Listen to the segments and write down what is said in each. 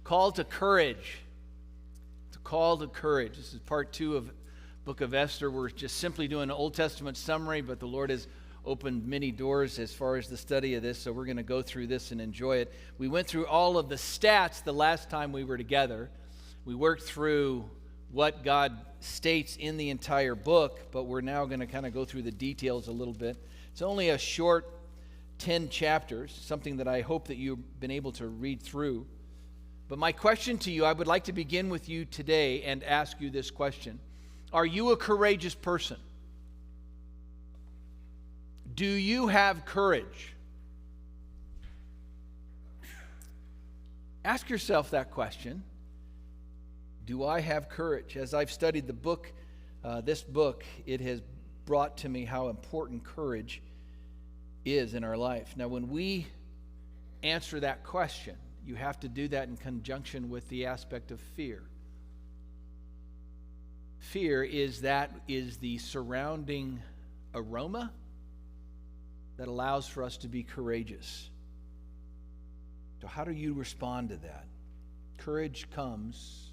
Call to courage. It's a call to courage. This is part 2 of book of Esther. We're just simply doing an Old Testament summary, but the Lord has opened many doors as far as the study of this, so we're going to go through this and enjoy it. We went through all of the stats the last time we were together. We worked through what God states in the entire book, but we're now going to kind of go through the details a little bit. It's only a short 10 chapters, something that I hope that you've been able to read through. But my question to you, I would like to begin with you today and ask you this question. Are you a courageous person? Do you have courage? Ask yourself that question. Do I have courage? As I've studied the book, this book, it has brought to me how important courage is in our life. Now, when we answer that question, you have to do that in conjunction with the aspect of fear. Fear is the surrounding aroma that allows for us to be courageous. So how do you respond to that? Courage comes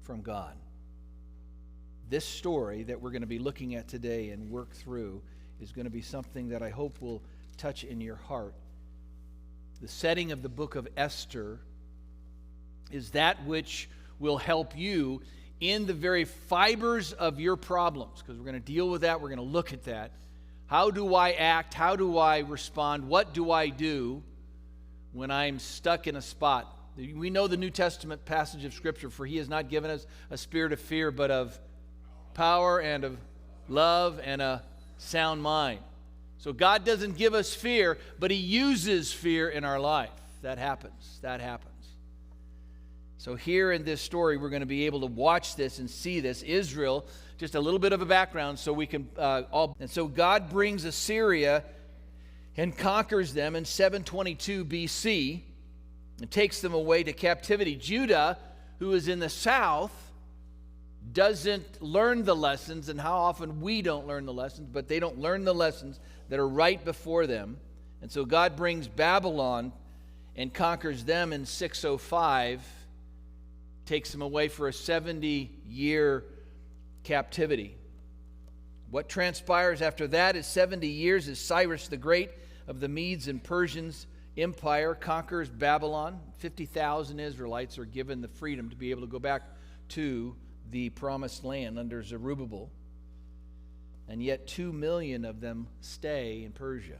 from God. This story that we're going to be looking at today and work through is going to be something that I hope will touch in your heart. The setting of the book of Esther is that which will help you in the very fibers of your problems, because we're going to deal with that. We're going to look at that. How do I act? How do I respond? What do I do when I'm stuck in a spot? We know the New Testament passage of Scripture, for He has not given us a spirit of fear, but of power and of love and a sound mind. So God doesn't give us fear, but He uses fear in our life. That happens. That happens. So here in this story, we're going to be able to watch this and see this. Israel, just a little bit of a background so we can And so God brings Assyria and conquers them in 722 BC and takes them away to captivity. Judah, who is in the south, doesn't learn the lessons, and how often we don't learn the lessons, but they don't learn the lessons that are right before them. And so God brings Babylon and conquers them in 605, takes them away for a 70-year captivity. What transpires after that is 70 years as Cyrus the Great of the Medes and Persians Empire conquers Babylon. 50,000 Israelites are given the freedom to be able to go back to the promised land under Zerubbabel. And yet 2 million of them stay in Persia.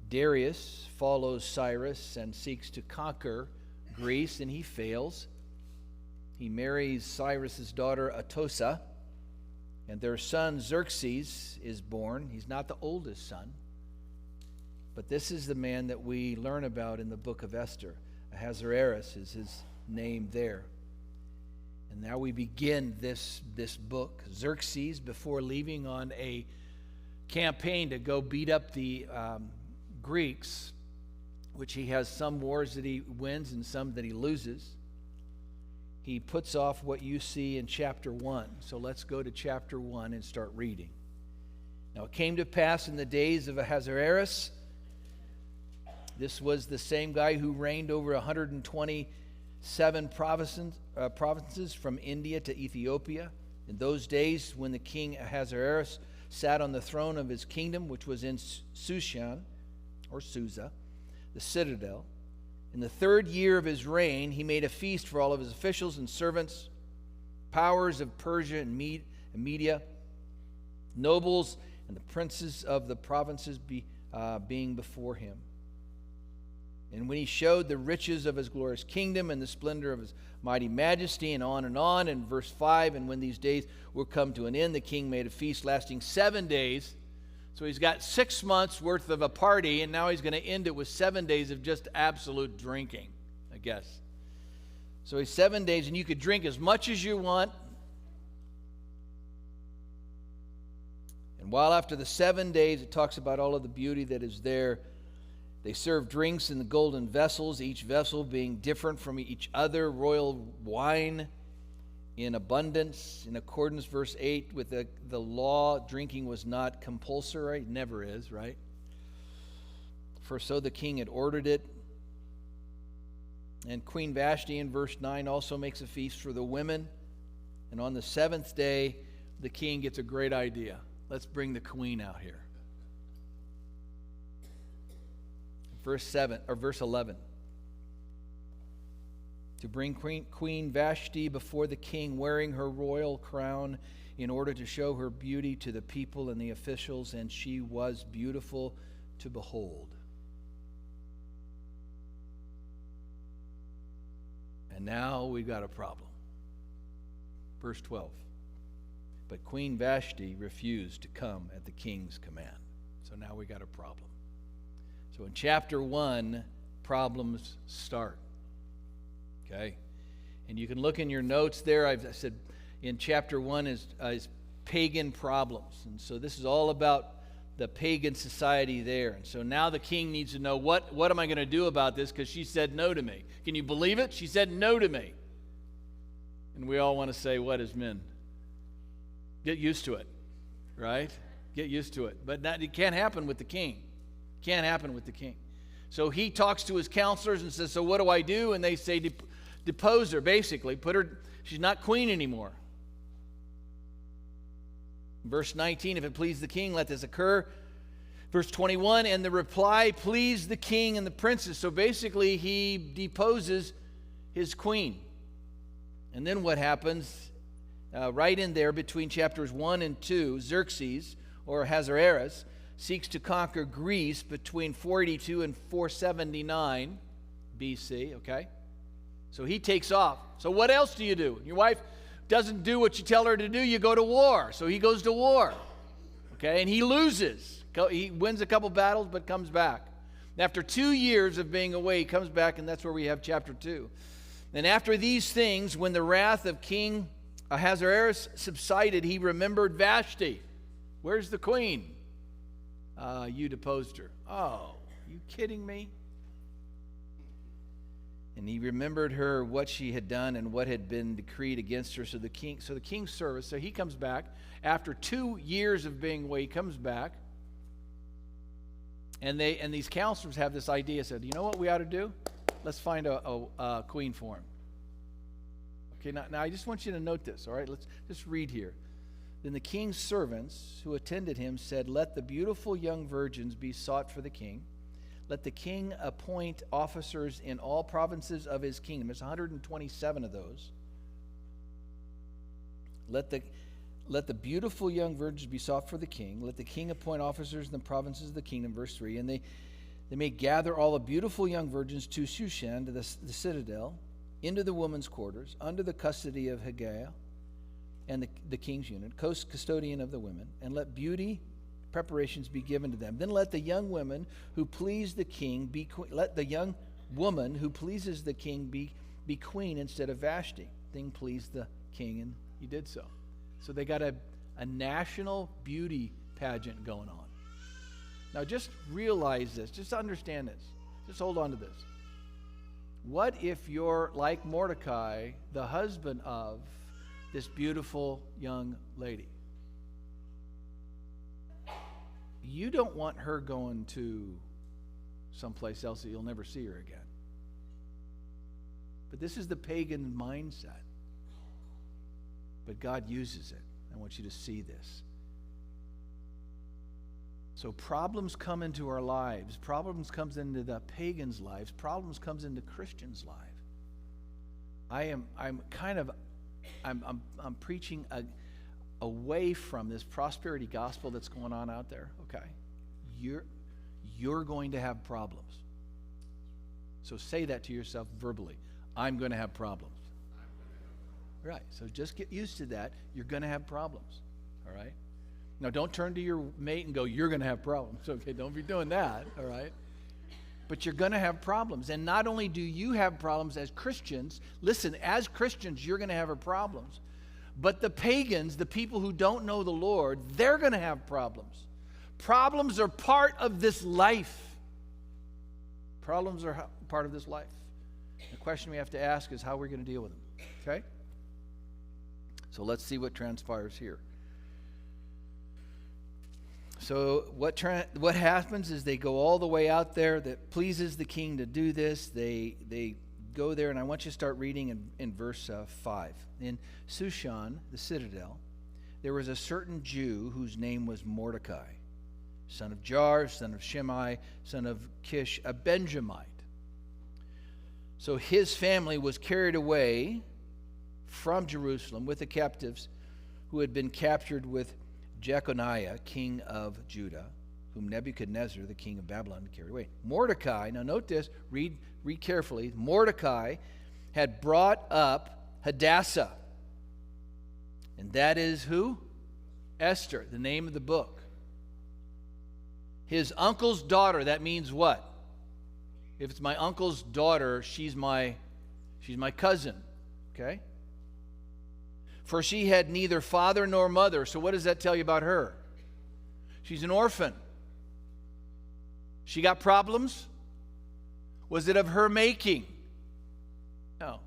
Darius follows Cyrus and seeks to conquer Greece, and he fails. He marries Cyrus's daughter Atossa, and their son Xerxes is born. He's not the oldest son, but this is the man that we learn about in the book of Esther. Ahasuerus is his name there. And now we begin this book. Xerxes, before leaving on a campaign to go beat up the Greeks, which he has some wars that he wins and some that he loses, he puts off what you see in chapter 1. So let's go to chapter 1 and start reading. Now it came to pass in the days of Ahasuerus, this was the same guy who reigned over 127 provinces from India to Ethiopia. In those days, when the king Ahasuerus sat on the throne of his kingdom, which was in Shushan, or Susa, the citadel, in the 3rd year of his reign, he made a feast for all of his officials and servants, powers of Persia and Media, nobles and the princes of the provinces being before him. And when he showed the riches of his glorious kingdom and the splendor of his mighty majesty, and on, in verse 5, and when these days were come to an end, the king made a feast lasting 7 days. So he's got 6 months worth of a party, and now he's going to end it with 7 days of just absolute drinking, I guess. So he's 7 days, and you could drink as much as you want. And while after the 7 days, it talks about all of the beauty that is there, they served drinks in the golden vessels, each vessel being different from each other, royal wine in abundance. In accordance, verse 8, with the law, drinking was not compulsory. It never is, right? For so the king had ordered it. And Queen Vashti in verse 9 also makes a feast for the women. And on the seventh day, the king gets a great idea. Let's bring the queen out here. Verse 11. To bring Queen Vashti before the king wearing her royal crown in order to show her beauty to the people and the officials, and she was beautiful to behold. And now we've got a problem. Verse 12. But Queen Vashti refused to come at the king's command. So now we got a problem. So in chapter 1, problems start. Okay? And you can look in your notes there. I said in chapter 1 is pagan problems. And so this is all about the pagan society there. And so now the king needs to know, what am I going to do about this? Because she said no to me. Can you believe it? She said no to me. And we all want to say, what as men? Get used to it, right? Get used to it. But it can't happen with the king. Can't happen with the king. So he talks to his counselors and says, so what do I do? And they say, depose her, basically. She's not queen anymore. Verse 19, if it please the king, let this occur. Verse 21, and the reply pleased the king and the princes. So basically, he deposes his queen. And then what happens, right in there between chapters 1 and 2, Xerxes, or Ahasuerus, seeks to conquer Greece between 482 and 479 BC, okay? So he takes off. So what else do you do? Your wife doesn't do what you tell her to do, you go to war. So he goes to war, okay? And he loses. He wins a couple battles, but comes back. And after 2 years of being away, he comes back, and that's where we have chapter 2. And after these things, when the wrath of King Ahasuerus subsided, he remembered Vashti. Where's the queen? You deposed her. Oh, you kidding me? And he remembered her, what she had done and what had been decreed against her. So the king's service, so he comes back. After 2 years of being away, he comes back. And these counselors have this idea, said, you know what we ought to do? Let's find a queen for him. Okay, now I just want you to note this, all right? Let's just read here. Then the king's servants who attended him said, let the beautiful young virgins be sought for the king. Let the king appoint officers in all provinces of his kingdom. There's 127 of those. Let the beautiful young virgins be sought for the king. Let the king appoint officers in the provinces of the kingdom. Verse 3. And they may gather all the beautiful young virgins to Shushan, to the citadel, into the women's quarters, under the custody of Hegai and the king's unit, custodian of the women, and let beauty preparations be given to them. Then let the young women who please the king be queen. Let the young woman who pleases the king be queen instead of Vashti. Thing pleased the king, and he did so. So they got a national beauty pageant going on. Now just realize this. Just understand this. Just hold on to this. What if you're like Mordecai, the husband of this beautiful young lady? You don't want her going to someplace else that you'll never see her again. But this is the pagan mindset. But God uses it. I want you to see this. So problems come into our lives. Problems comes into the pagans' lives. Problems comes into Christians' lives. I'm preaching away from this prosperity gospel that's going on out there. Okay, you're going to have problems. So say that to yourself verbally. I'm going to have problems. Right. So just get used to that. You're going to have problems. All right. Now, don't turn to your mate and go, you're going to have problems. Okay, don't be doing that, all right? But you're going to have problems. And not only do you have problems as Christians, listen, as Christians, you're going to have problems. But the pagans, the people who don't know the Lord, they're going to have problems. Problems are part of this life. Problems are part of this life. The question we have to ask is how we're going to deal with them, okay? So let's see what transpires here. So what happens is they go all the way out there. That pleases the king to do this. They go there, and I want you to start reading in verse 5. In Shushan, the citadel, there was a certain Jew whose name was Mordecai, son of Jar, son of Shimei, son of Kish, a Benjamite. So his family was carried away from Jerusalem with the captives who had been captured with Jeconiah, king of Judah, whom Nebuchadnezzar, the king of Babylon, carried away. Mordecai, now note this, read carefully. Mordecai had brought up Hadassah. And that is who? Esther, the name of the book. His uncle's daughter, that means what? If it's my uncle's daughter, she's my cousin, okay? For she had neither father nor mother. So what does that tell you about her? She's an orphan. She got problems? Was it of her making? No.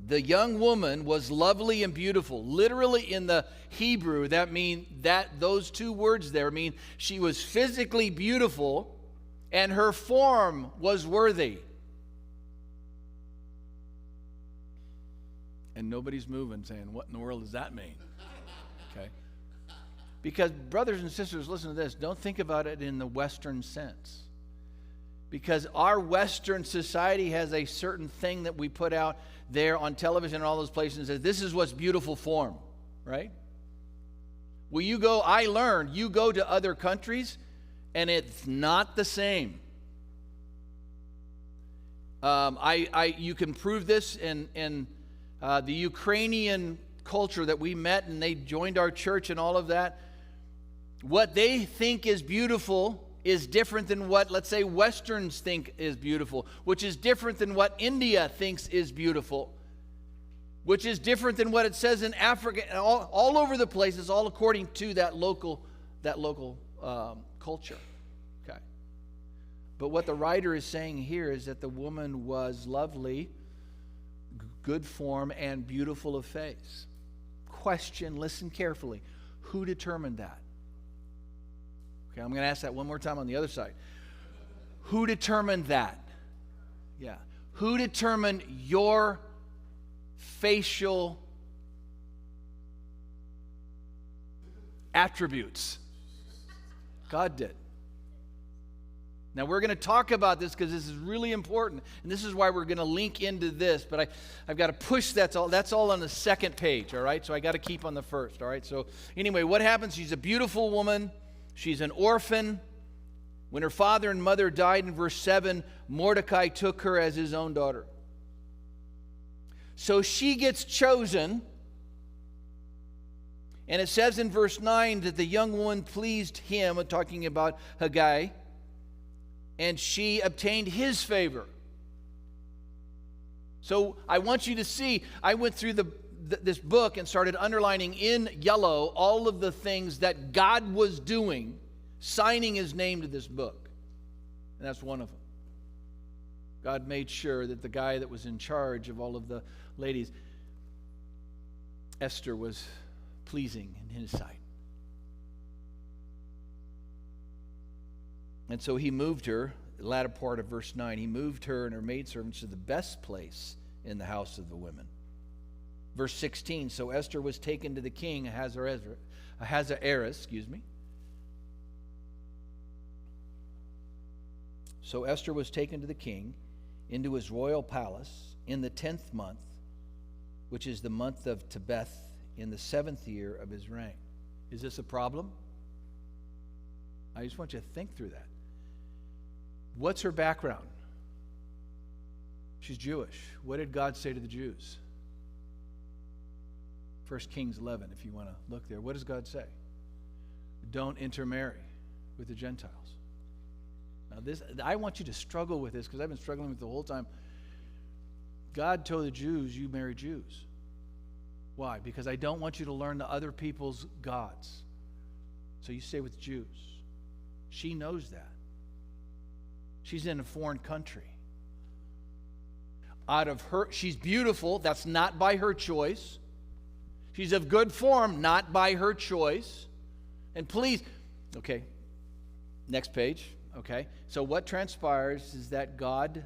The young woman was lovely and beautiful. Literally in the Hebrew, those two words there mean she was physically beautiful and her form was worthy. And nobody's moving, saying, what in the world does that mean? Okay. Because, brothers and sisters, listen to this. Don't think about it in the Western sense. Because our Western society has a certain thing that we put out there on television and all those places and says, this is what's beautiful form, right? Well, you go to other countries, and it's not the same. You can prove this in the Ukrainian culture that we met, and they joined our church and all of that. What they think is beautiful is different than what, let's say, Westerns think is beautiful, which is different than what India thinks is beautiful, which is different than what it says in Africa, and all over the place. It's all according to that local culture. Okay. But what the writer is saying here is that the woman was lovely, good form, and beautiful of face. Question, listen carefully. Who determined that? Okay, I'm going to ask that one more time on the other side. Who determined that? Yeah. Who determined your facial attributes? God did. Now, we're going to talk about this because this is really important, and this is why we're going to link into this, but I've got to push that's all on the second page, all right? So I got to keep on the first, all right? So anyway, what happens? She's a beautiful woman. She's an orphan. When her father and mother died in verse 7, Mordecai took her as his own daughter. So she gets chosen, and it says in verse 9 that the young woman pleased him, talking about Haggai, and she obtained his favor. So I want you to see, I went through this book and started underlining in yellow all of the things that God was doing, signing his name to this book. And that's one of them. God made sure that the guy that was in charge of all of the ladies, Esther, was pleasing in his sight. And so he moved her, the latter part of verse 9, he moved her and her maidservants to the best place in the house of the women. Verse 16, so Esther was taken to the king, Ahasuerus. So Esther was taken to the king into his royal palace in the 10th month, which is the month of Tebeth, in the 7th year of his reign. Is this a problem? I just want you to think through that. What's her background? She's Jewish. What did God say to the Jews? 1 Kings 11, if you want to look there. What does God say? Don't intermarry with the Gentiles. Now I want you to struggle with this because I've been struggling with it the whole time. God told the Jews, you marry Jews. Why? Because I don't want you to learn the other people's gods. So you stay with Jews. She knows that. She's in a foreign country. She's beautiful. That's not by her choice. She's of good form, not by her choice. And please, okay, next page. Okay? So what transpires is that God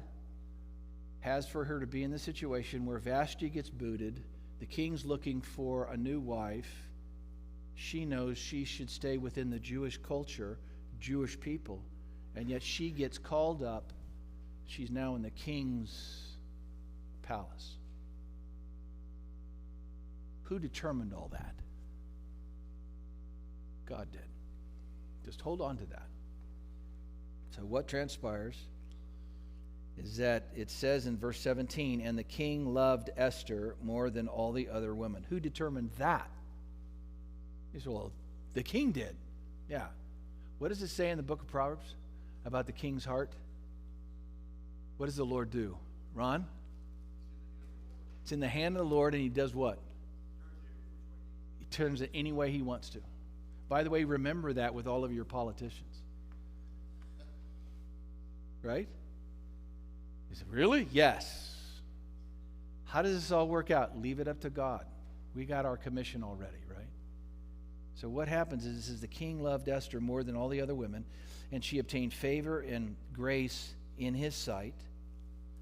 has for her to be in the situation where Vashti gets booted. The king's looking for a new wife. She knows she should stay within the Jewish culture, Jewish people, and yet she gets called up. She's now in the king's palace. Who determined all that? God did. Just hold on to that. So what transpires is that it says in verse 17, and the king loved Esther more than all the other women. Who determined that? He said, well, the king did. Yeah. What does it say in the book of Proverbs about the king's heart? What does the Lord do? Ron? It's in the hand of the Lord, and he does what? He turns it any way he wants to. By the way, remember that with all of your politicians. Right? He said, really? Yes. How does this all work out? Leave it up to God. We got our commission already, right? So what happens is, it says the king loved Esther more than all the other women, and she obtained favor and grace in his sight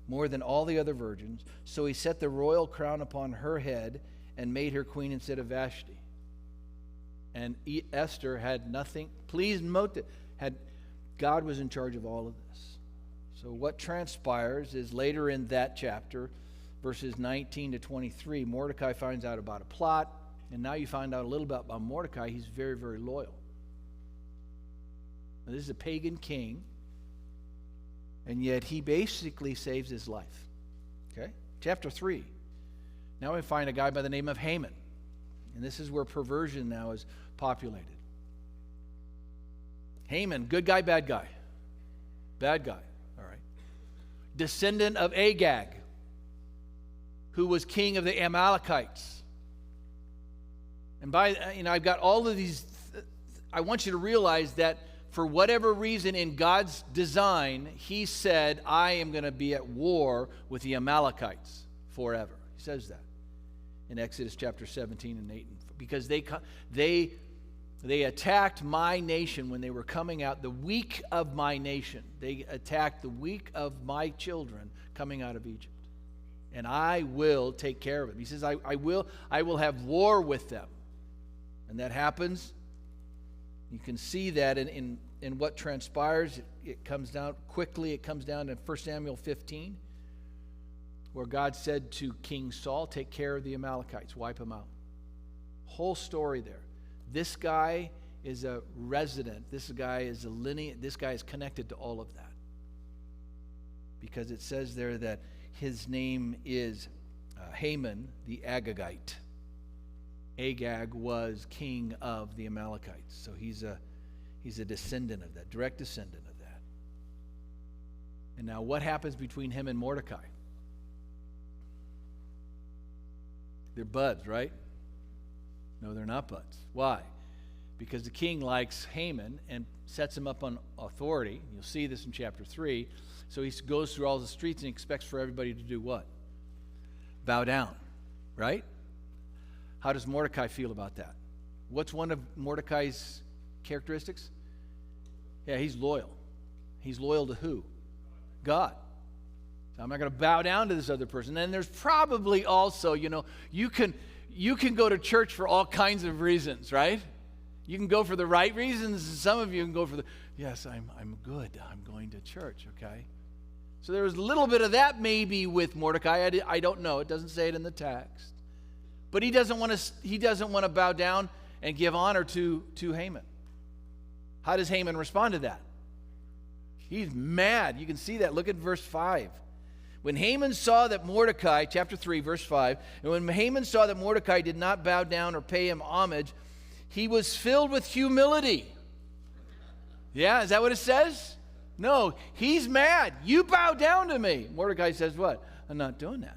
more than all the other virgins. So he set the royal crown upon her head and made her queen instead of Vashti. And Esther had nothing. Please note that God was in charge of all of this. So what transpires is later in that chapter, verses 19 to 23, Mordecai finds out about a plot, and now you find out a little bit about Mordecai. He's very, very loyal. Now, this is a pagan king, and yet he basically saves his life. Okay? Chapter 3. Now we find a guy by the name of Haman, and this is where perversion now is populated. Haman, good guy, bad guy? Bad guy. Descendant of Agag, who was king of the Amalekites. And I've got all of these. I want you to realize that for whatever reason in God's design, he said, I am going to be at war with the Amalekites forever. He says that in Exodus chapter 17 and 8. Because they attacked my nation when they were coming out, the weak of my nation. They attacked the weak of my children coming out of Egypt. And I will take care of them. He says, I will have war with them. And that happens. You can see that in what transpires. It comes down quickly. It comes down to 1 Samuel 15, where God said to King Saul, take care of the Amalekites, wipe them out. Whole story there. This guy is a resident. This guy is a lineage. This guy is connected to all of that. Because it says there that his name is Haman the Agagite. Agag was king of the Amalekites. So he's a descendant of that, direct descendant of that. And now what happens between him and Mordecai? They're buds, right? No, they're not buds. Why? Because the king likes Haman and sets him up on authority. You'll see this in chapter 3. So he goes through all the streets and expects for everybody to do what? Bow down, right? How does Mordecai feel about that? What's one of Mordecai's characteristics? Yeah, he's loyal. He's loyal to who? God. So I'm not going to bow down to this other person. And there's probably also, you can go to church for all kinds of reasons, right? You can go for the right reasons. Some of you can go for yes, I'm good. I'm going to church, okay? So there was a little bit of that maybe with Mordecai. I don't know. It doesn't say it in the text. But he doesn't want to bow down and give honor to Haman. How does Haman respond to that? He's mad. You can see that. Look at verse 5. When Haman saw that Mordecai, chapter 3, verse 5, and when Haman saw that Mordecai did not bow down or pay him homage, he was filled with humility. Yeah, is that what it says? No, he's mad. You bow down to me. Mordecai says what? I'm not doing that.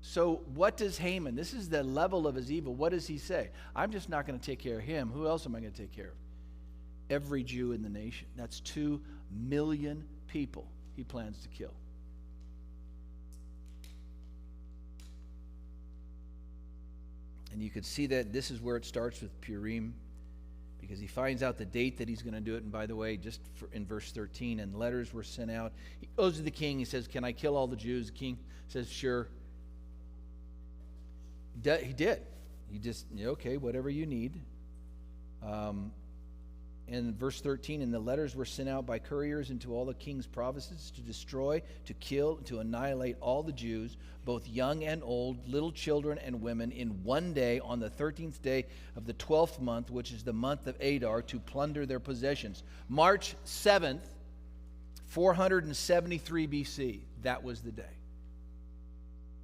So what does Haman, this is the level of his evil, what does he say? I'm just not going to take care of him. Who else am I going to take care of? Every Jew in the nation. That's 2 million people he plans to kill. And you could see that this is where it starts with Purim because he finds out the date that he's going to do it. And by the way, in verse 13, and letters were sent out. He goes to the king. He says, can I kill all the Jews? The king says, sure. He did. He just, okay, whatever you need. And verse 13, and the letters were sent out by couriers into all the king's provinces to destroy, to kill, to annihilate all the Jews, both young and old, little children and women, in one day on the 13th day of the 12th month, which is the month of Adar, to plunder their possessions. March 7th, 473 BC. That was the day.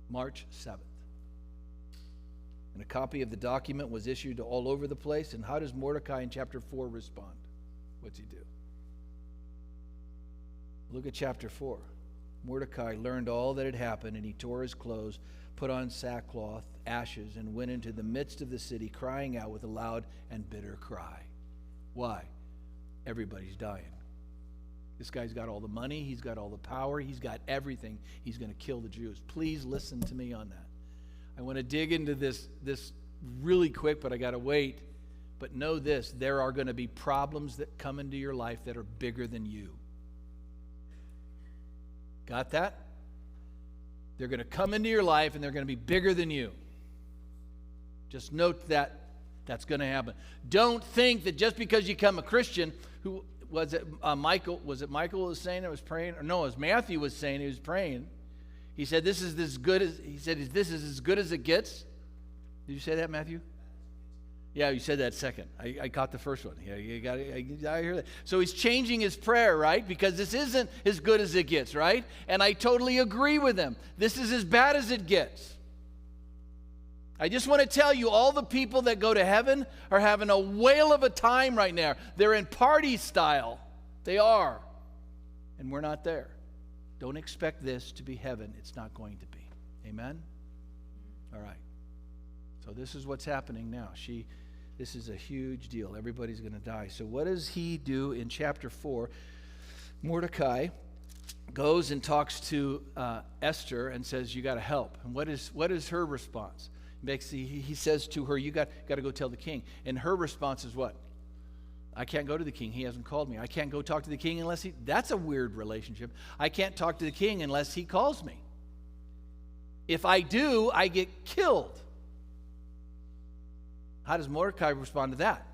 March 7th. And a copy of the document was issued all over the place. And how does Mordecai in chapter 4 respond? What's he do? Look at chapter 4. Mordecai learned all that had happened, and he tore his clothes, put on sackcloth, ashes, and went into the midst of the city, crying out with a loud and bitter cry. Why? Everybody's dying. This guy's got all the money. He's got all the power. He's got everything. He's going to kill the Jews. Please listen to me on that. I want to dig into this really quick, but I got to wait. But know this, there are going to be problems that come into your life that are bigger than you. Got that? They're going to come into your life and they're going to be bigger than you. Just note that that's going to happen. Don't think that just because you become a Christian, who was it Michael? Was it Michael who was saying it was praying? Or no, it was Matthew was saying he was praying. He said, this is as good as it gets. Did you say that, Matthew? Yeah, you said that second. I caught the first one. Yeah, I hear that. So he's changing his prayer, right? Because this isn't as good as it gets, right? And I totally agree with him. This is as bad as it gets. I just want to tell you, all the people that go to heaven are having a whale of a time right now. They're in party style. They are. And we're not there. Don't expect this to be heaven. It's not going to be. Amen? All right. So this is what's happening now. This is a huge deal. Everybody's going to die. So what does he do in chapter 4? Mordecai goes and talks to Esther and says, you got to help. And what is her response? He says to her, you got to go tell the king. And her response is what? I can't go to the king. He hasn't called me. I can't go talk to the king unless that's a weird relationship. I can't talk to the king unless he calls me. If I do, I get killed. How does Mordecai respond to that?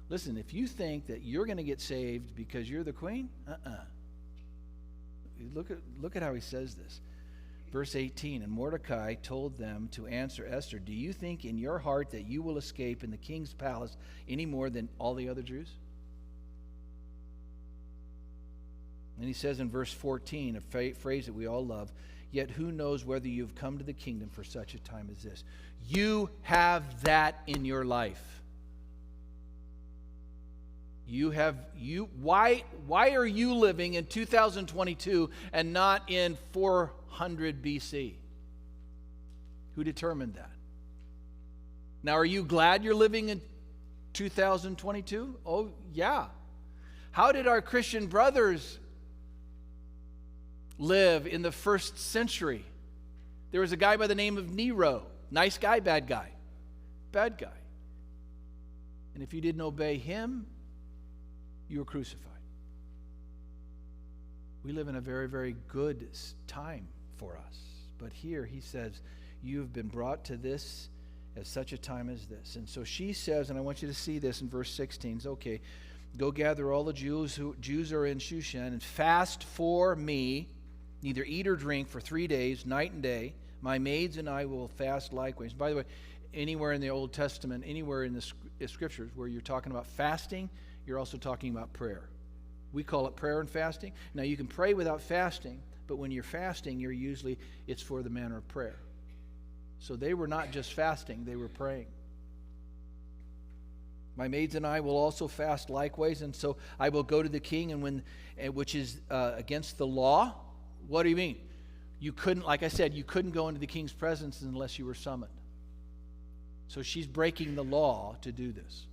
Listen, if you think that you're going to get saved because you're the queen, Look at how he says this. Verse 18, and Mordecai told them to answer Esther, do you think in your heart that you will escape in the king's palace any more than all the other Jews? And he says in verse 14, a phrase that we all love, yet who knows whether you've come to the kingdom for such a time as this. You have that in your life. Why are you living in 2022 and not in 400 BC? Who determined that? Now, are you glad you're living in 2022? Oh, yeah. How did our Christian brothers live in the first century? There was a guy by the name of Nero. Nice guy, bad guy? Bad guy. And if you didn't obey him, you were crucified. We live in a very, very good time for us. But here he says, you have been brought to this at such a time as this. And so she says, and I want you to see this in verse 16, it's okay, go gather all the Jews who are in Shushan and fast for me, neither eat or drink for 3 days, night and day. My maids and I will fast likewise. By the way, anywhere in the Old Testament, anywhere in the Scriptures where you're talking about fasting, you're also talking about prayer. We call it prayer and fasting. Now, you can pray without fasting, but when you're fasting, it's for the manner of prayer. So they were not just fasting, they were praying. My maids and I will also fast likewise, and so I will go to the king, which is against the law. What do you mean? You couldn't, like I said, you couldn't go into the king's presence unless you were summoned. So she's breaking the law to do this.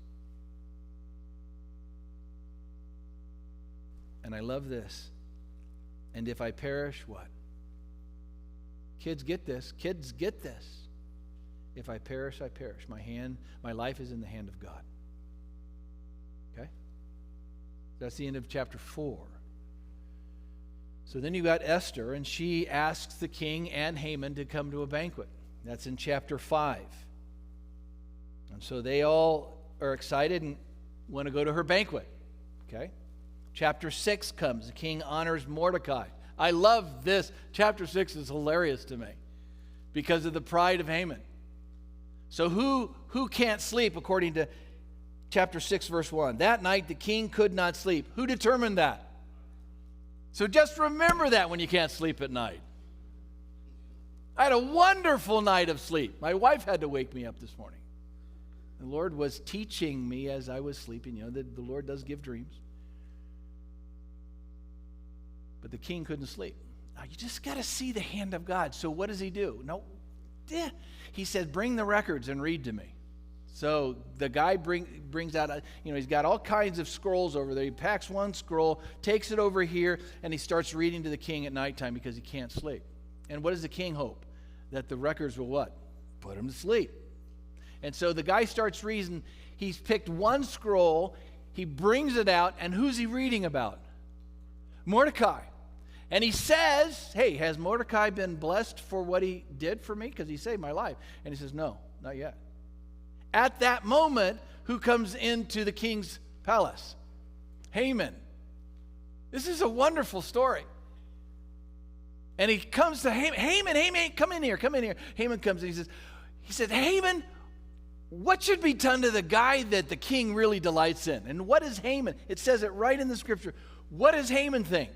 And I love this. And if I perish, what? Kids get this. Kids get this. If I perish, I perish. My life is in the hand of God. That's the end of chapter 4. So then you got Esther, and she asks the king and Haman to come to a banquet. That's in chapter 5. And so they all are excited and want to go to her banquet. Okay? Chapter 6 comes. The king honors Mordecai. I love this. Chapter 6 is hilarious to me because of the pride of Haman. So who can't sleep according to chapter 6, verse 1? That night the king could not sleep. Who determined that? So just remember that when you can't sleep at night. I had a wonderful night of sleep. My wife had to wake me up this morning. The Lord was teaching me as I was sleeping. You know, the Lord does give dreams. But the king couldn't sleep. Now, you just got to see the hand of God. So what does he do? No, he says, bring the records and read to me. So the guy brings out, he's got all kinds of scrolls over there. He packs one scroll, takes it over here, and he starts reading to the king at nighttime because he can't sleep. And what does the king hope? That the records will what? Put him to sleep. And so the guy starts reading. He's picked one scroll. He brings it out, and who's he reading about? Mordecai. And he says, hey, has Mordecai been blessed for what he did for me? Because he saved my life. And he says, no, not yet. At that moment, who comes into the king's palace? Haman. This is a wonderful story. And he comes to Haman. Haman, come in here. Haman comes and he said, Haman, what should be done to the guy that the king really delights in? And what is Haman? It says it right in the scripture. What does Haman think?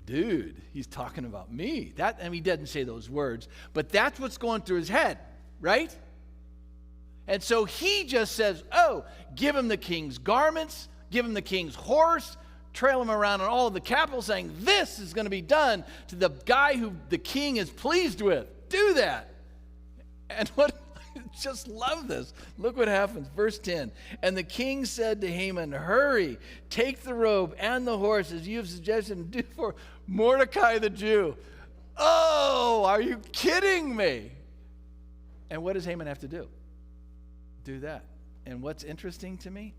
Dude, he's talking about me. He doesn't say those words, but that's what's going through his head, right? And so he just says, give him the king's garments, give him the king's horse, trail him around in all of the capital saying, this is going to be done to the guy who the king is pleased with. Do that. And just love this. Look what happens. Verse 10. And the king said to Haman, hurry, take the robe and the horse as you have suggested and do for Mordecai the Jew. Oh, are you kidding me? And what does Haman have to do? Do that. And what's interesting to me?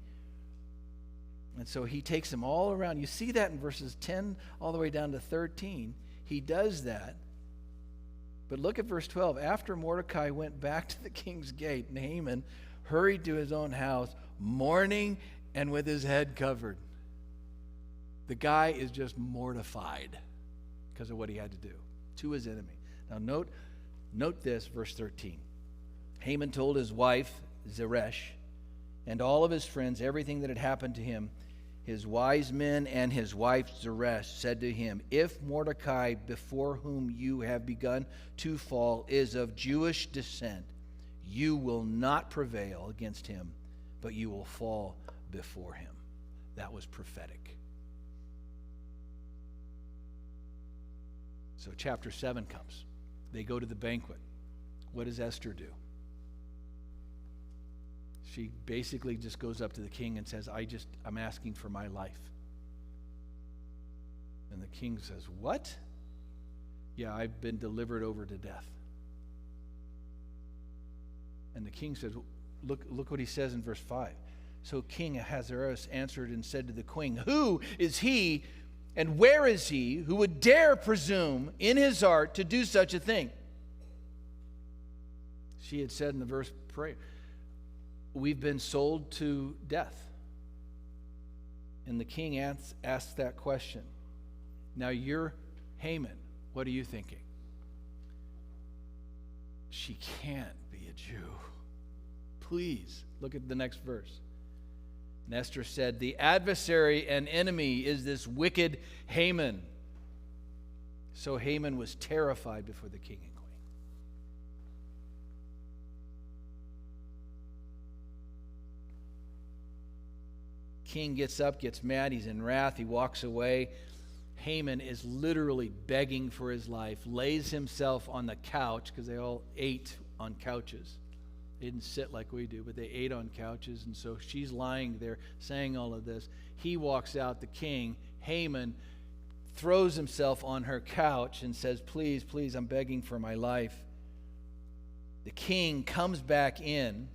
And so he takes them all around. You see that in verses 10 all the way down to 13. He does that. But look at verse 12. After Mordecai went back to the king's gate, and Haman hurried to his own house, mourning and with his head covered. The guy is just mortified because of what he had to do to his enemy. Now note this, verse 13. Haman told his wife, Zeresh, and all of his friends everything that had happened to him. His wise men and his wife Zeresh said to him, if Mordecai, before whom you have begun to fall, is of Jewish descent, you will not prevail against him, but you will fall before him. That was prophetic. So chapter 7 comes. They go to the banquet. What does Esther do? She basically just goes up to the king and says, I'm asking for my life. And the king says, what? Yeah, I've been delivered over to death. And the king says, look what he says in verse 5. So King Ahasuerus answered and said to the queen, who is he and where is he who would dare presume in his heart to do such a thing? She had said in the verse prayer, we've been sold to death. And the king asks that question. Now you're Haman. What are you thinking? She can't be a Jew. Please, look at the next verse. And Esther said, the adversary and enemy is this wicked Haman. So Haman was terrified before the king and queen. King gets up, gets mad, he's in wrath, he walks away. Haman is literally begging for his life, lays himself on the couch, because they all ate on couches. They didn't sit like we do, but they ate on couches, and so she's lying there saying all of this. He walks out, the king, Haman, throws himself on her couch and says, please, please, I'm begging for my life. The king comes back in,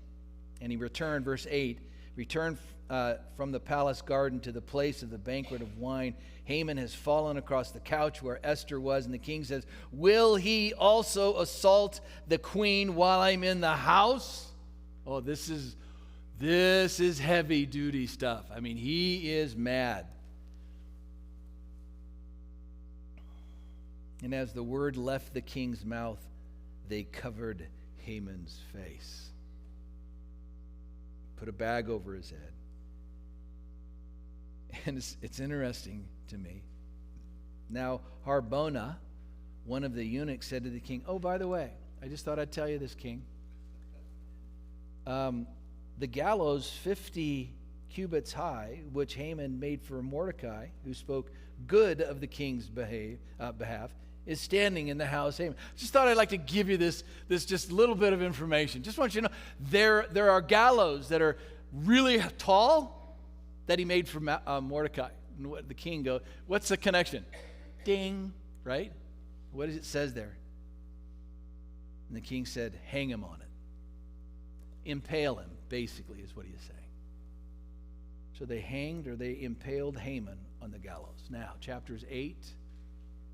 and he returned, verse 8, returned from the palace garden to the place of the banquet of wine, Haman has fallen across the couch where Esther was, and the king says, will he also assault the queen while I'm in the house? Oh, this is heavy duty stuff. I mean, he is mad. And as the word left the king's mouth, they covered Haman's face, put a bag over his head. And it's interesting to me. Now, Harbona, one of the eunuchs, said to the king, oh, by the way, I just thought I'd tell you this, king. The gallows 50 cubits high, which Haman made for Mordecai, who spoke good of the king's behalf, is standing in the house. Haman. Just thought I'd like to give you this just little bit of information. Just want you to know there are gallows that are really tall that he made for Mordecai. And the king goes, what's the connection? Ding, right? What does it says there? And the king said, hang him on it. Impale him, basically, is what he is saying. So they hanged or they impaled Haman on the gallows. Now, chapters 8,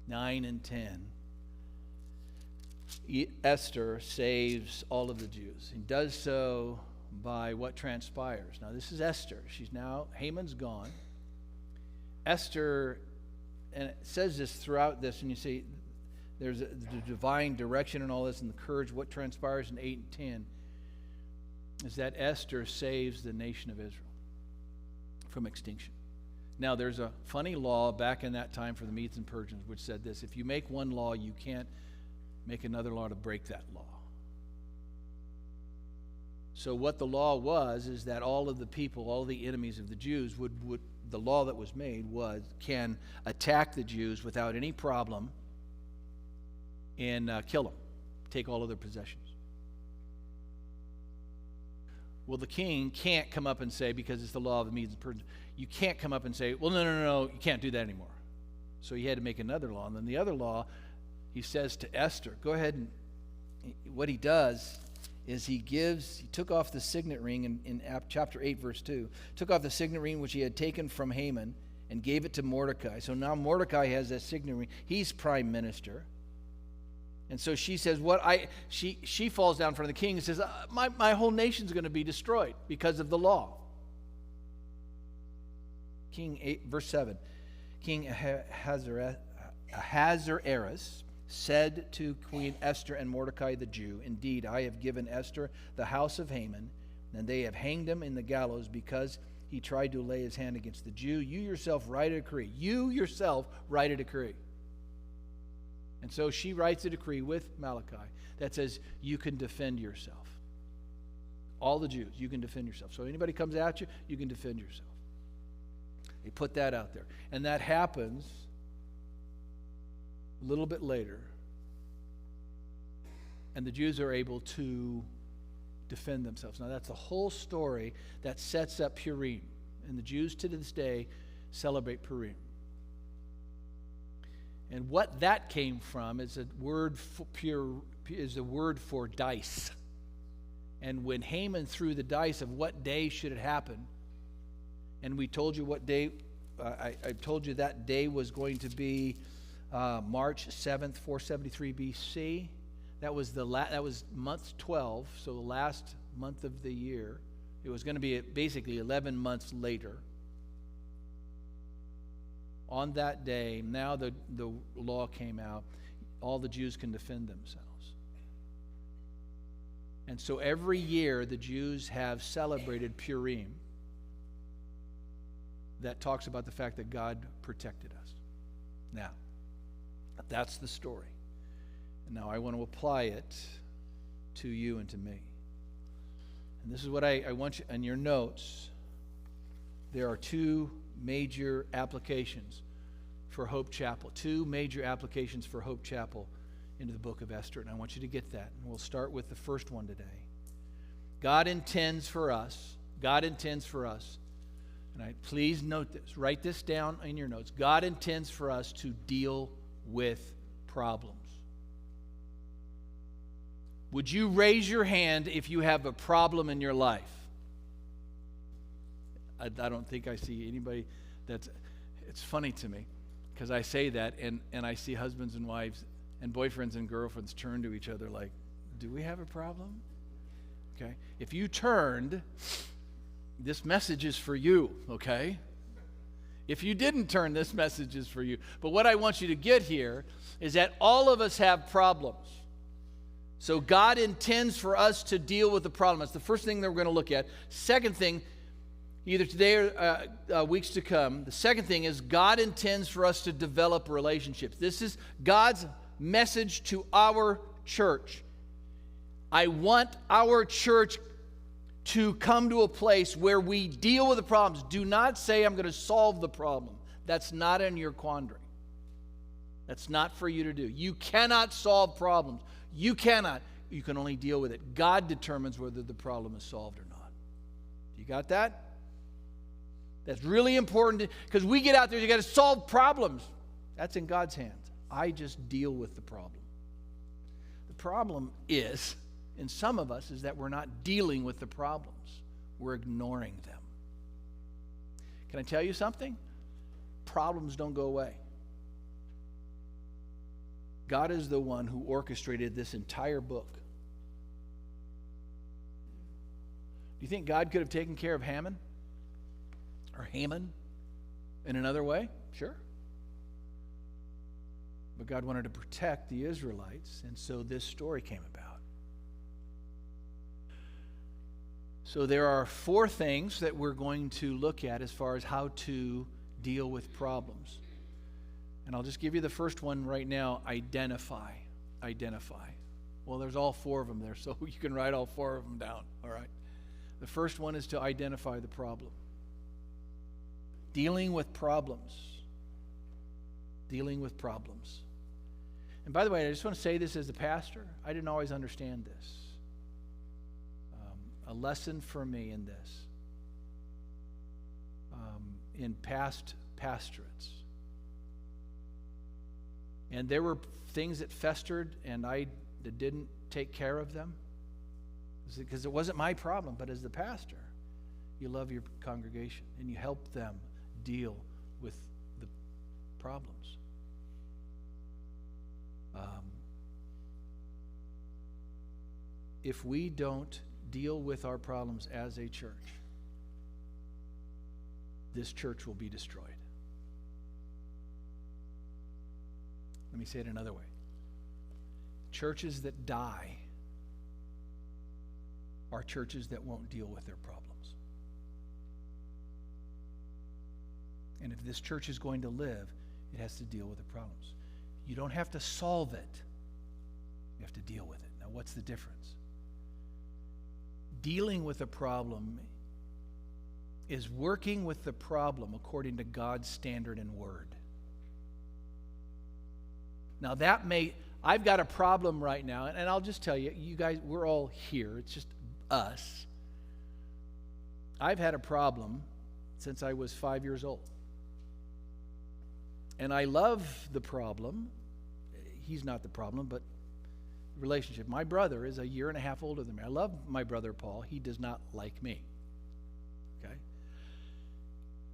9, and 10, Esther saves all of the Jews. And does so by what transpires. Now, this is Esther. Haman's gone. Esther, and it says this throughout this, and you see there's the divine direction and all this, and the courage. What transpires in 8 and 10 is that Esther saves the nation of Israel from extinction. Now, there's a funny law back in that time for the Medes and Persians, which said this: if you make one law, you can't make another law to break that law. So what the law was is that all of the people, all the enemies of the Jews, the law that was made was, can attack the Jews without any problem and kill them, take all of their possessions. Well, the king can't come up and say, because it's the law of the Medes and Persians, you can't come up and say, well, no, you can't do that anymore. So he had to make another law. And then the other law, he says to Esther, go ahead, and what he does is he took off the signet ring in chapter 8, verse 2, took off the signet ring which he had taken from Haman and gave it to Mordecai. So now Mordecai has that signet ring. He's prime minister. And so she says, she falls down in front of the king and says, my whole nation's going to be destroyed because of the law. Verse 7, King Ahasuerus said to Queen Esther and Mordecai the Jew, indeed, I have given Esther the house of Haman, and they have hanged him in the gallows because he tried to lay his hand against the Jew. You yourself write a decree. You yourself write a decree. And so she writes a decree with Malachi that says you can defend yourself. All the Jews, you can defend yourself. So anybody comes at you, you can defend yourself. They put that out there. And that happens a little bit later. And the Jews are able to defend themselves. Now that's the whole story that sets up Purim. And the Jews to this day celebrate Purim. And what that came from is a word for dice. And when Haman threw the dice of what day should it happen, and we told you what day, I told you that day was going to be March 7th, 473 BC. That was month 12, so the last month of the year. It was going to be basically 11 months later. On that day, now the law came out, all the Jews can defend themselves. And so every year the Jews have celebrated Purim. That talks about the fact that God protected us. Now, that's the story. And now I want to apply it to you and to me. And this is what I want you, in your notes, there are two major applications for Hope Chapel. Two major applications for Hope Chapel into the book of Esther. And I want you to get that. And we'll start with the first one today. God intends for us, and please note this, write this down in your notes. God intends for us to deal with problems. Would you raise your hand if you have a problem in your life? I don't think I see anybody it's funny to me because I say that and I see husbands and wives and boyfriends and girlfriends turn to each other like, do we have a problem? Okay. If you turned, this message is for you, okay? If you didn't turn, this message is for you. But what I want you to get here is that all of us have problems. So God intends for us to deal with the problem. That's the first thing that we're going to look at. Second thing, either today or weeks to come, the second thing is God intends for us to develop relationships. This is God's message to our church. I want our church to come to a place where we deal with the problems. Do not say, I'm going to solve the problem. That's not in your quandary. That's not for you to do. You cannot solve problems. You cannot. You can only deal with it. God determines whether the problem is solved or not. You got that? That's really important because we get out there, you got to solve problems. That's in God's hands. I just deal with the problem. The problem is, in some of us, is that we're not dealing with the problems. We're ignoring them. Can I tell you something? Problems don't go away. God is the one who orchestrated this entire book. Do you think God could have taken care of Haman? Or Haman in another way? Sure. But God wanted to protect the Israelites, and so this story came about. So there are 4 things that we're going to look at as far as how to deal with problems. And I'll just give you the first one right now, identify. Identify. Well, there's all 4 of them there, so you can write all 4 of them down, all right? The first one is to identify the problem. Dealing with problems. Dealing with problems. And by the way, I just want to say this as a pastor. I didn't always understand this. A lesson for me in this, in past pastorates. And there were things that festered and I didn't take care of them because it wasn't my problem. But as the pastor, you love your congregation and you help them deal with the problems. If we don't deal with our problems as a church, this church will be destroyed. Let me say it another way. Churches that die are churches that won't deal with their problems. And if this church is going to live, it has to deal with the problems. You don't have to solve it. You have to deal with it. Now, what's the difference? Dealing with a problem is working with the problem according to God's standard and word. Now I've got a problem right now, and I'll just tell you, you guys, we're all here. It's just us. I've had a problem since I was 5 years old. And I love the problem. He's not the problem, but relationship. My brother is a year and a half older than me. I love my brother Paul. He does not like me. Okay?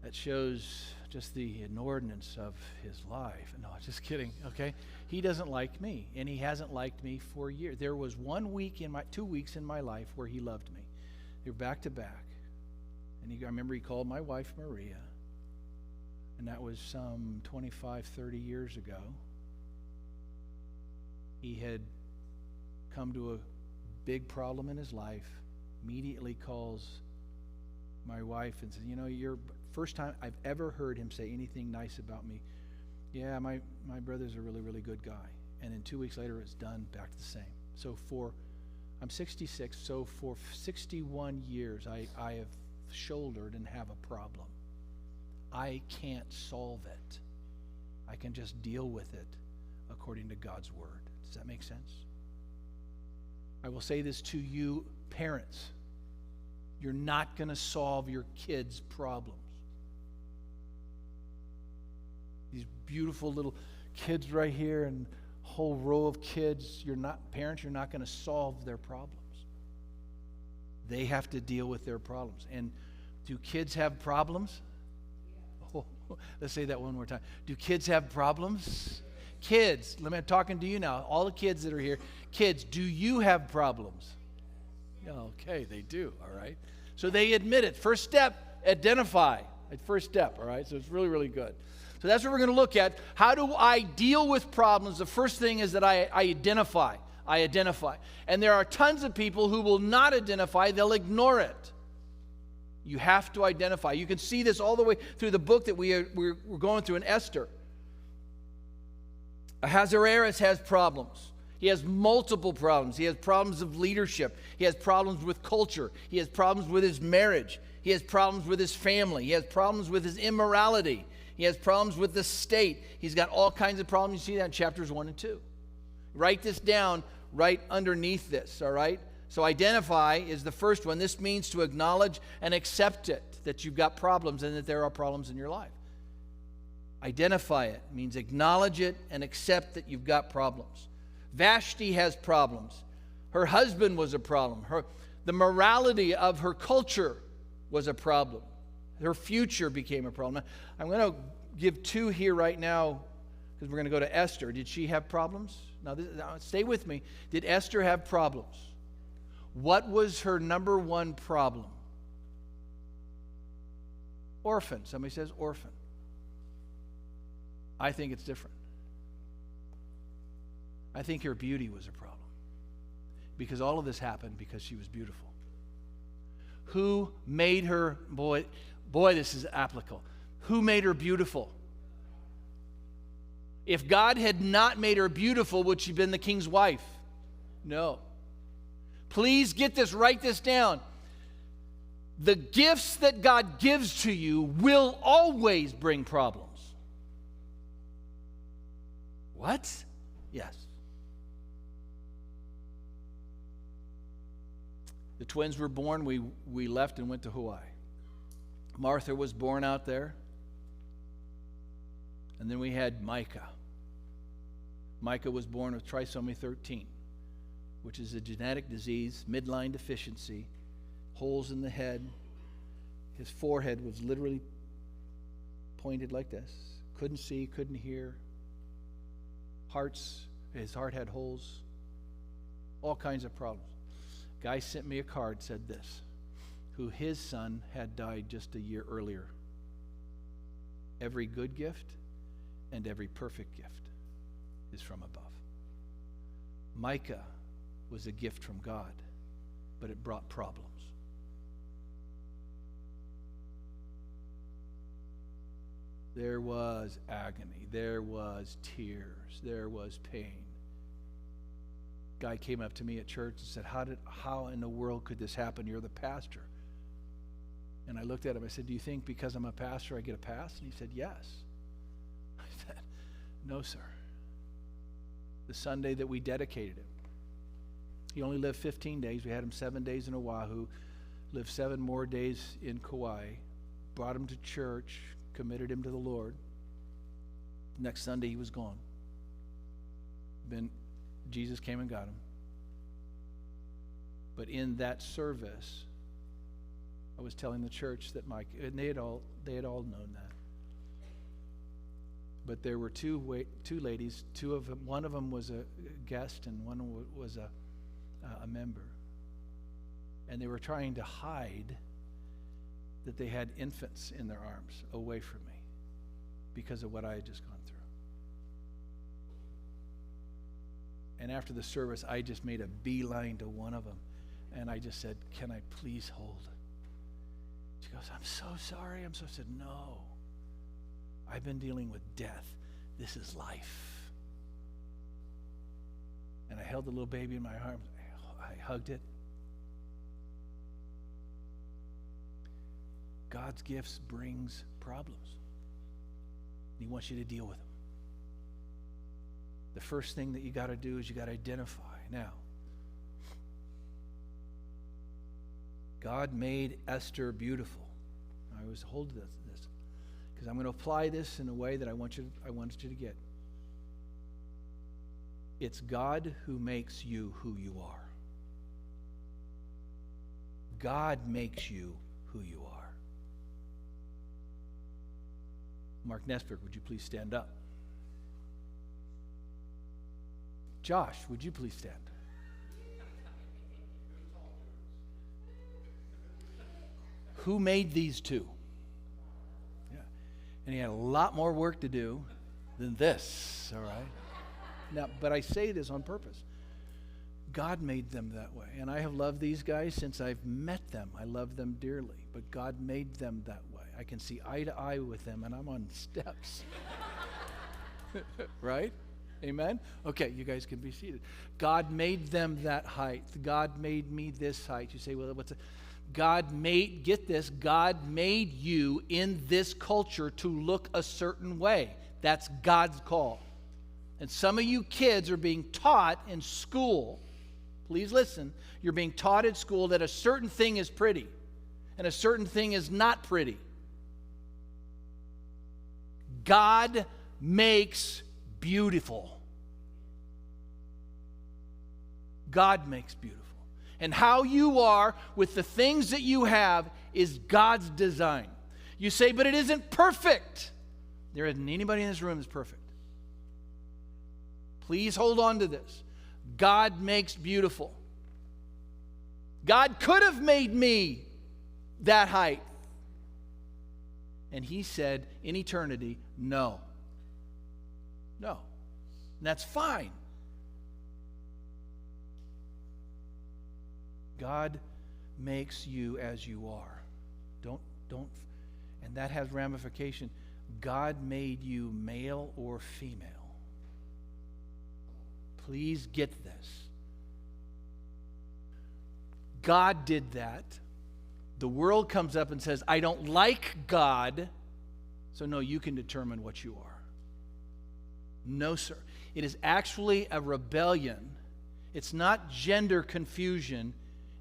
That shows just the inordinance of his life. No, just kidding. Okay? He doesn't like me, and he hasn't liked me for years. There was 2 weeks in my life where he loved me. They were back to back. And I remember he called my wife Maria, and that was some 25, 30 years ago. He had come to a big problem in his life, immediately calls my wife and says, you're first time I've ever heard him say anything nice about me. Yeah, my brother's a really, really good guy. And then 2 weeks later, it's done, back to the same. So I'm 66, so for 61 years, I have shouldered and have a problem. I can't solve it. I can just deal with it according to God's word. Does that make sense? I will say this to you, parents. You're not going to solve your kids' problems. These beautiful little kids right here and a whole row of kids, you're not going to solve their problems. They have to deal with their problems. And Do kids have problems? Oh, let's say that one more time. Do kids have problems? Kids, I'm talking to you now. All the kids that are here. Kids, do you have problems? Okay, they do, all right? So they admit it. First step, identify. First step, all right? So it's really, really good. So that's what we're going to look at. How do I deal with problems? The first thing is that I identify. I identify. And there are tons of people who will not identify. They'll ignore it. You have to identify. You can see this all the way through the book that we're going through in Esther. Ahasuerus has problems. He has multiple problems. He has problems of leadership. He has problems with culture. He has problems with his marriage. He has problems with his family. He has problems with his immorality. He has problems with the state. He's got all kinds of problems. You see that in chapters 1 and 2. Write this down right underneath this, all right? So identify is the first one. This means to acknowledge and accept it, that you've got problems and that there are problems in your life. Identify it means acknowledge it and accept that you've got problems. Vashti has problems. Her husband was a problem. The morality of her culture was a problem. Her future became a problem. I'm going to give two here right now because we're going to go to Esther. Did she have problems? Now, stay with me. Did Esther have problems? What was her number one problem? Orphan. Somebody says orphan. I think it's different. I think her beauty was a problem. Because all of this happened because she was beautiful. Who made her, boy, this is applicable. Who made her beautiful? If God had not made her beautiful, would she have been the king's wife? No. Please get this, write this down. The gifts that God gives to you will always bring problems. What? Yes. The twins were born. We left and went to Hawaii. Martha was born out there. And then we had Micah. Micah was born with trisomy 13, which is a genetic disease, midline deficiency, holes in the head. His forehead was literally pointed like this. Couldn't see, couldn't hear. His heart had holes. All kinds of problems. Guy sent me a card, said this, who his son had died just a year earlier. Every good gift and every perfect gift is from above. Micah was a gift from God, but it brought problems. There was agony, there was tears, there was pain. Guy came up to me at church and said, how in the world could this happen? You're the pastor. And I looked at him, I said, do you think because I'm a pastor I get a pass? And he said, yes. I said, no, sir. The Sunday that we dedicated him, he only lived 15 days. We had him 7 days in Oahu, lived 7 more days in Kauai, brought him to church, committed him to the Lord. Next Sunday he was gone. Then Jesus came and got him. But in that service, I was telling the church that Mike, and they had all known that. But there were two ladies. One of them was a guest, and one was a member. And they were trying to hide that they had infants in their arms away from me because of what I had just gone through. And after the service, I just made a beeline to one of them, and I just said, can I please hold? She goes, I'm so sorry. I said, no. I've been dealing with death. This is life. And I held the little baby in my arms. I hugged it. God's gifts brings problems. He wants you to deal with them. The first thing that you got to do is you got to identify. Now, God made Esther beautiful. I always hold this because I'm going to apply this in a way that I want you to get. It's God who makes you who you are. God makes you who you are. Mark Nesbitt, would you please stand up? Josh, would you please stand? Who made these two? Yeah. And he had a lot more work to do than this, all right? Now, but I say this on purpose. God made them that way. And I have loved these guys since I've met them. I love them dearly. But God made them that way. I can see eye to eye with them, and I'm on steps. Right? Amen? Okay, you guys can be seated. God made them that height. God made me this height. You say, well, what's it? God made, get this, God made you in this culture to look a certain way. That's God's call. And some of you kids are being taught in school, please listen, you're being taught at school that a certain thing is pretty and a certain thing is not pretty. God makes beautiful. God makes beautiful. And how you are with the things that you have is God's design. You say, but it isn't perfect. There isn't anybody in this room that's perfect. Please hold on to this. God makes beautiful. God could have made me that height. And he said in eternity, no. No. And that's fine. God makes you as you are. Don't, and that has ramification. God made you male or female. Please get this. God did that. The world comes up and says, I don't like God, so no, you can determine what you are. No, sir. It is actually a rebellion. It's not gender confusion.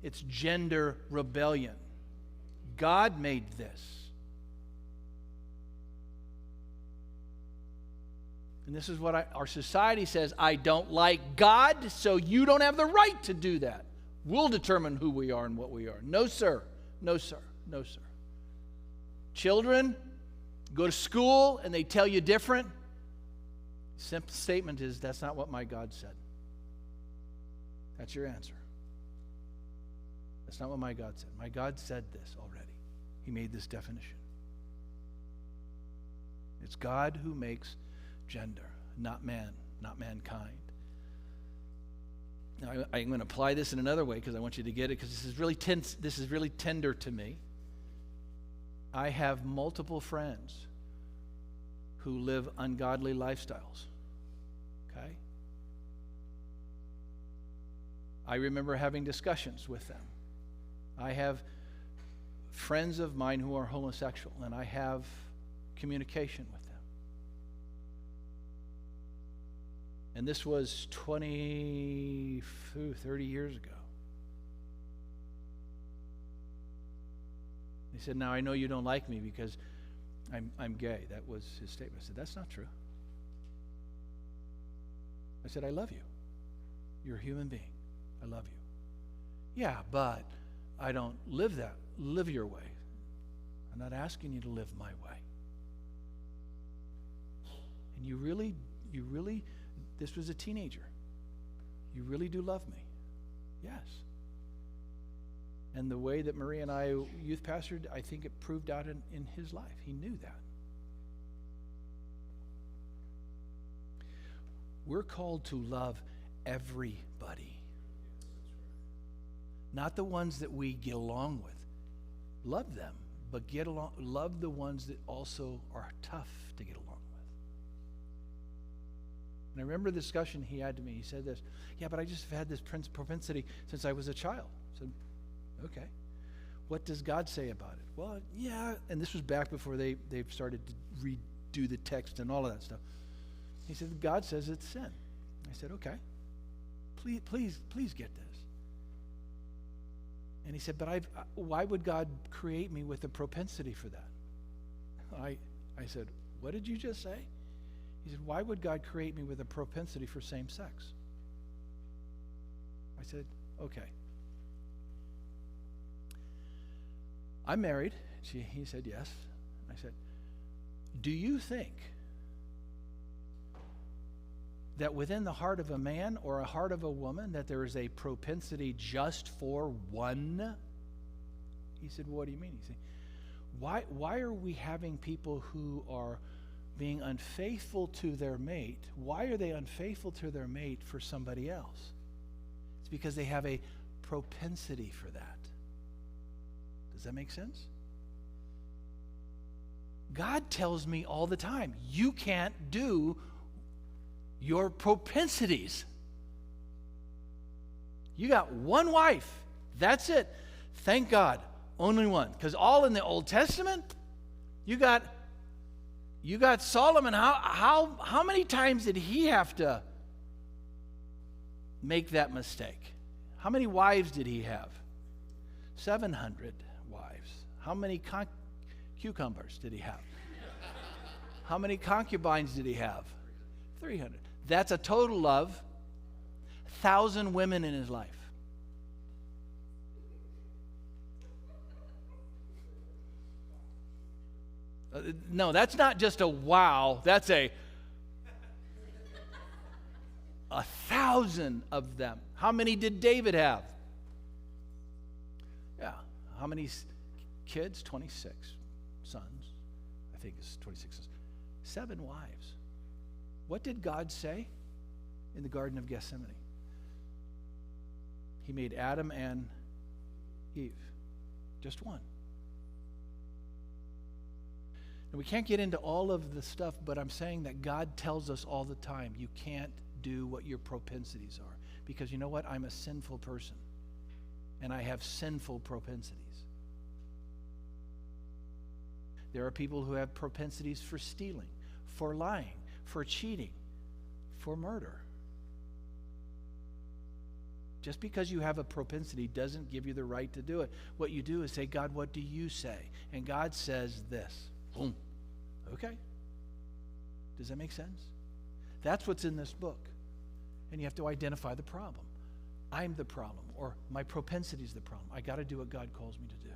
It's gender rebellion. God made this. And this is what our society says, I don't like God, so you don't have the right to do that. We'll determine who we are and what we are. No, sir. No, sir. No, sir. Children go to school and they tell you different. Simple statement is, that's not what my God said. That's your answer. That's not what my God said. My God said this already. He made this definition. It's God who makes gender, not man, not mankind. Now, I'm going to apply this in another way because I want you to get it, because this is really tender to me. I have multiple friends who live ungodly lifestyles. Okay? I remember having discussions with them. I have friends of mine who are homosexual, and I have communication with them. And this was 30 years ago. He said, now I know you don't like me because I'm gay. That was his statement. I said, that's not true. I said, I love you. You're a human being. I love you. Yeah, but I don't live your way. I'm not asking you to live my way. And you really, this was a teenager. You really do love me. Yes. And the way that Marie and I youth pastored, I think it proved out in his life. He knew that. We're called to love everybody. Not the ones that we get along with. Love them, but love the ones that also are tough to get along with. And I remember the discussion he had to me. He said this, yeah, but I just have had this propensity since I was a child. I said, okay. What does God say about it? Well, yeah, and this was back before they've started to redo the text and all of that stuff. He said, God says it's sin. I said, okay. Please get this. And he said, but why would God create me with a propensity for that? I said, what did you just say? He said, why would God create me with a propensity for same sex? I said, okay. I'm married. He said, yes. I said, Do you think that within the heart of a man or a heart of a woman that there is a propensity just for one? He said, well, what do you mean? He said, why are we having people who are being unfaithful to their mate? Why are they unfaithful to their mate for somebody else? It's because they have a propensity for that. Does that make sense? God tells me all the time, you can't do your propensities. You got one wife. That's it. Thank God. Only one. Because all in the Old Testament, you got Solomon. How many times did he have to make that mistake? How many wives did he have? 700 wives. How many cucumbers did he have? How many concubines did he have? 300. That's a total of 1,000 women in his life. No, that's not just a wow. That's a 1,000 of them. How many did David have? Yeah. How many kids? 26 sons. I think it's 26 sons. 7 wives. What did God say in the Garden of Gethsemane? He made Adam and Eve. Just one. And we can't get into all of the stuff, but I'm saying that God tells us all the time, you can't do what your propensities are. Because you know what? I'm a sinful person. And I have sinful propensities. There are people who have propensities for stealing, for lying, for cheating, for murder. Just because you have a propensity doesn't give you the right to do it. What you do is say, God, what do you say? And God says this. Boom. Okay. Does that make sense? That's what's in this book. And you have to identify the problem. I'm the problem, or my propensity is the problem. I got to do what God calls me to do.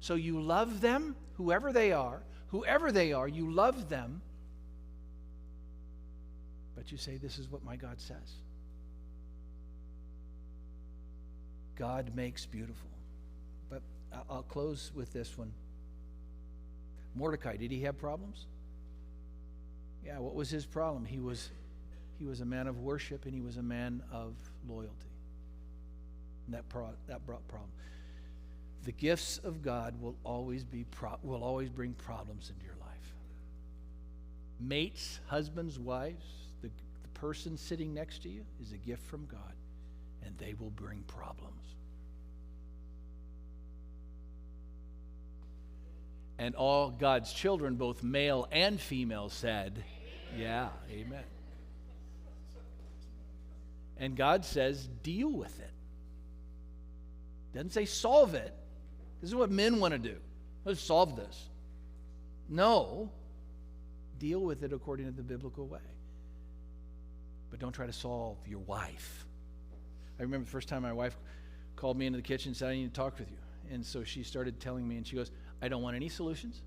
So you love them, whoever they are, you love them, but you say, this is what my God says. God makes beautiful. But I'll close with this one. Mordecai, did he have problems? Yeah, what was his problem? He was a man of worship, and he was a man of loyalty. And that brought problems. The gifts of God will always bring problems into your life. Mates, husbands, wives, the person sitting next to you is a gift from God, and they will bring problems. And all God's children, both male and female, said, yeah, amen. And God says, deal with it. Doesn't say solve it. This is what men want to do. Let's solve this. No. Deal with it according to the biblical way. But don't try to solve your wife. I remember the first time my wife called me into the kitchen and said, I need to talk with you. And so she started telling me, and she goes, I don't want any solutions.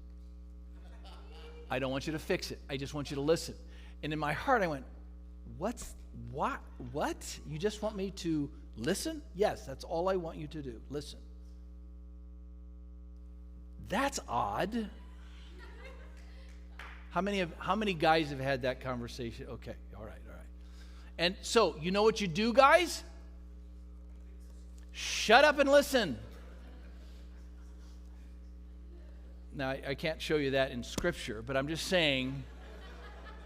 I don't want you to fix it. I just want you to listen. And in my heart, I went, what? You just want me to listen? Yes, that's all I want you to do. Listen. That's odd. How many guys have had that conversation? Okay, all right. And so, you know what you do, guys? Shut up and listen. Now, I can't show you that in Scripture, but I'm just saying,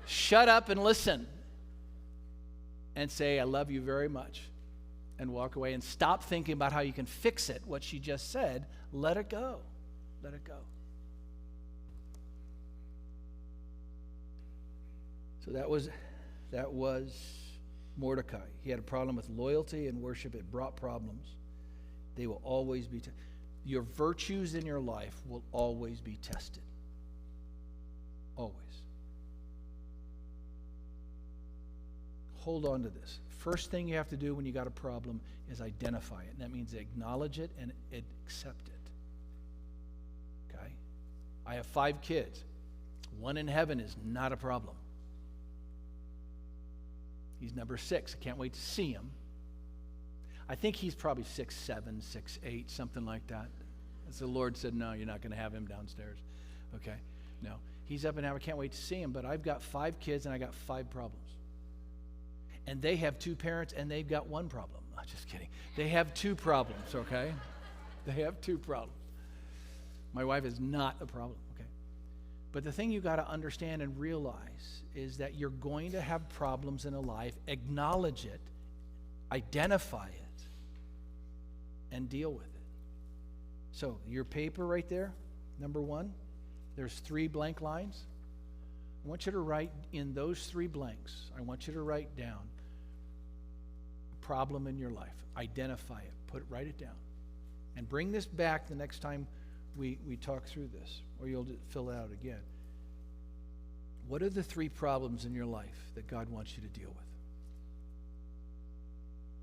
shut up and listen. And say, I love you very much. And walk away and stop thinking about how you can fix it. What she just said, let it go. Let it go. So that was Mordecai. He had a problem with loyalty and worship. It brought problems. They will always be your virtues in your life will always be tested. Always. Hold on to this. First thing you have to do when you got a problem is identify it. And that means acknowledge it and accept it. Okay? I have 5 kids. One in heaven is not a problem. He's number 6. I can't wait to see him. I think he's probably 6'7", 6'8", something like that. As the Lord said, no, you're not going to have him downstairs. Okay? No. He's up in heaven. I can't wait to see him, but I've got 5 kids and I got 5 problems. And they have 2 parents and they've got 1 problem. No, just kidding. They have 2 problems, okay? They have 2 problems. My wife is not a problem, okay? But the thing you got to understand and realize is that you're going to have problems in a life. Acknowledge it, identify it, and deal with it. So your paper right there, number 1, there's 3 blank lines. I want you to write in those 3 blanks, I want you to write down a problem in your life. Identify it, write it down. And bring this back the next time we talk through this, or you'll fill it out again. What are the 3 problems in your life that God wants you to deal with?